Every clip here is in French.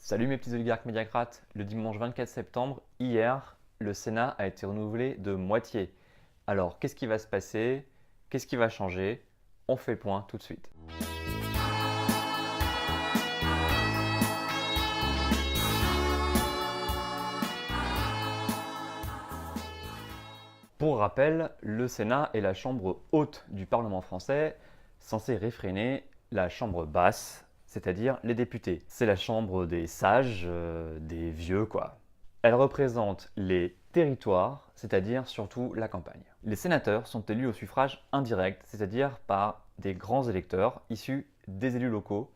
Salut mes petits oligarques médiacrates, le dimanche 24 septembre, hier, le Sénat a été renouvelé de moitié. Alors, qu'est-ce qui va se passer? Qu'est-ce qui va changer? On fait le point tout de suite. Pour rappel, le Sénat est la chambre haute du Parlement français, censée réfréner la chambre basse, c'est-à-dire les députés. C'est la chambre des sages, des vieux quoi. Elle représente les territoires, c'est-à-dire surtout la campagne. Les sénateurs sont élus au suffrage indirect, c'est-à-dire par des grands électeurs issus des élus locaux,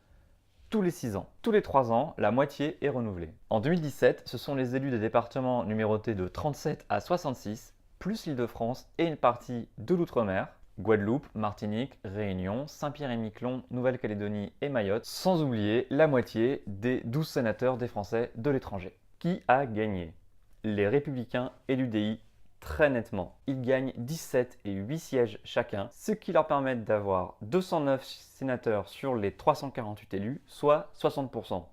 tous les 6 ans. Tous les 3 ans, la moitié est renouvelée. En 2017, ce sont les élus des départements numérotés de 37 à 66, plus l'Île-de-France et une partie de l'Outre-mer, Guadeloupe, Martinique, Réunion, Saint-Pierre-et-Miquelon, Nouvelle-Calédonie et Mayotte, sans oublier la moitié des 12 sénateurs des Français de l'étranger. Qui a gagné? Les Républicains et l'UDI très nettement. Ils gagnent 17 et 8 sièges chacun, ce qui leur permet d'avoir 209 sénateurs sur les 348 élus, soit 60%.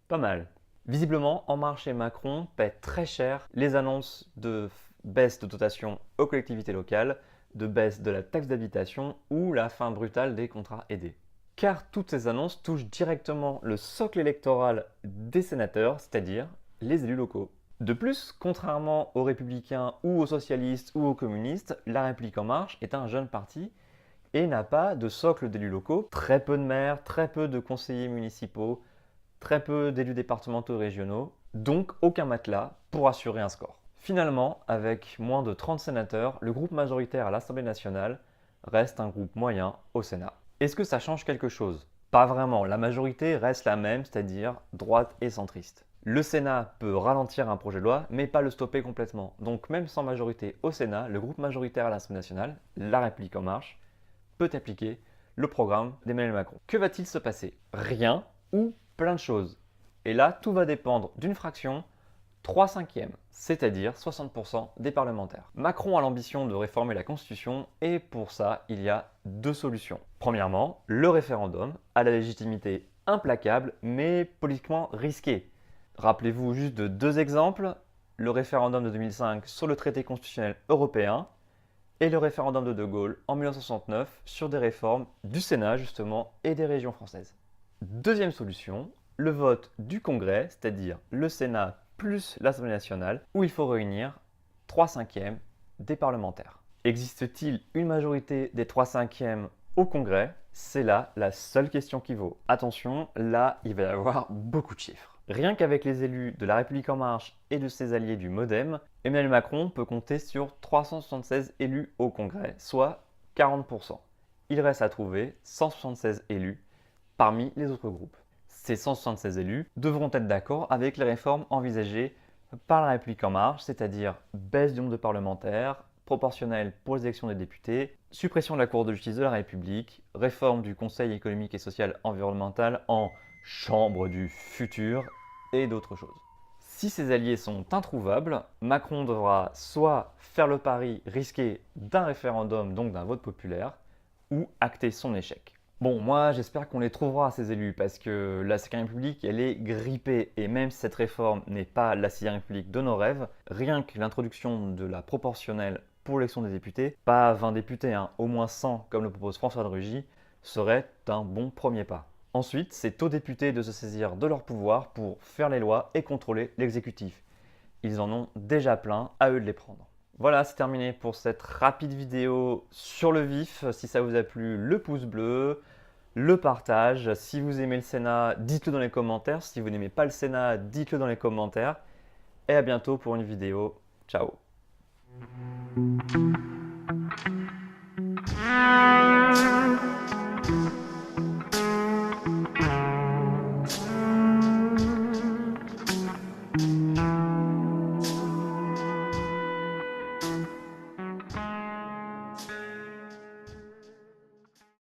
Pas mal. Visiblement, En Marche et Macron paient très cher les annonces de baisse de dotation aux collectivités locales, de baisse de la taxe d'habitation ou la fin brutale des contrats aidés. Car toutes ces annonces touchent directement le socle électoral des sénateurs, c'est-à-dire les élus locaux. De plus, contrairement aux républicains ou aux socialistes ou aux communistes, La République En Marche est un jeune parti et n'a pas de socle d'élus locaux, très peu de maires, très peu de conseillers municipaux, très peu d'élus départementaux et régionaux, donc aucun matelas pour assurer un score. Finalement, avec moins de 30 sénateurs, le groupe majoritaire à l'Assemblée nationale reste un groupe moyen au Sénat. Est-ce que ça change quelque chose? Pas vraiment, la majorité reste la même, c'est-à-dire droite et centriste. Le Sénat peut ralentir un projet de loi, mais pas le stopper complètement. Donc même sans majorité au Sénat, le groupe majoritaire à l'Assemblée nationale, La République En Marche, peut appliquer le programme d'Emmanuel Macron. Que va-t-il se passer? Rien ou plein de choses. Et là, tout va dépendre d'une fraction 3/5, c'est-à-dire 60% des parlementaires. Macron a l'ambition de réformer la Constitution et pour ça, il y a deux solutions. Premièrement, le référendum à la légitimité implacable mais politiquement risquée. Rappelez-vous juste de deux exemples, le référendum de 2005 sur le traité constitutionnel européen et le référendum de De Gaulle en 1969 sur des réformes du Sénat justement et des régions françaises. Deuxième solution, le vote du Congrès, c'est-à-dire le Sénat plus l'Assemblée nationale, où il faut réunir 3/5 des parlementaires. Existe-t-il une majorité des 3/5 au Congrès? C'est là la seule question qui vaut. Attention, là, il va y avoir beaucoup de chiffres. Rien qu'avec les élus de La République En Marche et de ses alliés du MoDem, Emmanuel Macron peut compter sur 376 élus au Congrès, soit 40%. Il reste à trouver 176 élus parmi les autres groupes. Ces 176 élus devront être d'accord avec les réformes envisagées par La République En Marche, c'est-à-dire baisse du nombre de parlementaires, proportionnelle pour les élections des députés, suppression de la Cour de justice de la République, réforme du Conseil économique et social environnemental en chambre du futur et d'autres choses. Si ces alliés sont introuvables, Macron devra soit faire le pari risqué d'un référendum, donc d'un vote populaire, ou acter son échec. Bon, moi j'espère qu'on les trouvera ces élus parce que la 5ème République elle est grippée et même si cette réforme n'est pas la 6ème République de nos rêves, rien que l'introduction de la proportionnelle pour l'élection des députés, pas 20 députés, au moins 100 comme le propose François de Rugy, serait un bon premier pas. Ensuite, c'est aux députés de se saisir de leur pouvoir pour faire les lois et contrôler l'exécutif. Ils en ont déjà plein, à eux de les prendre. Voilà, c'est terminé pour cette rapide vidéo sur le vif. Si ça vous a plu, le pouce bleu, le partage. Si vous aimez le Sénat, dites-le dans les commentaires. Si vous n'aimez pas le Sénat, dites-le dans les commentaires. Et à bientôt pour une vidéo. Ciao.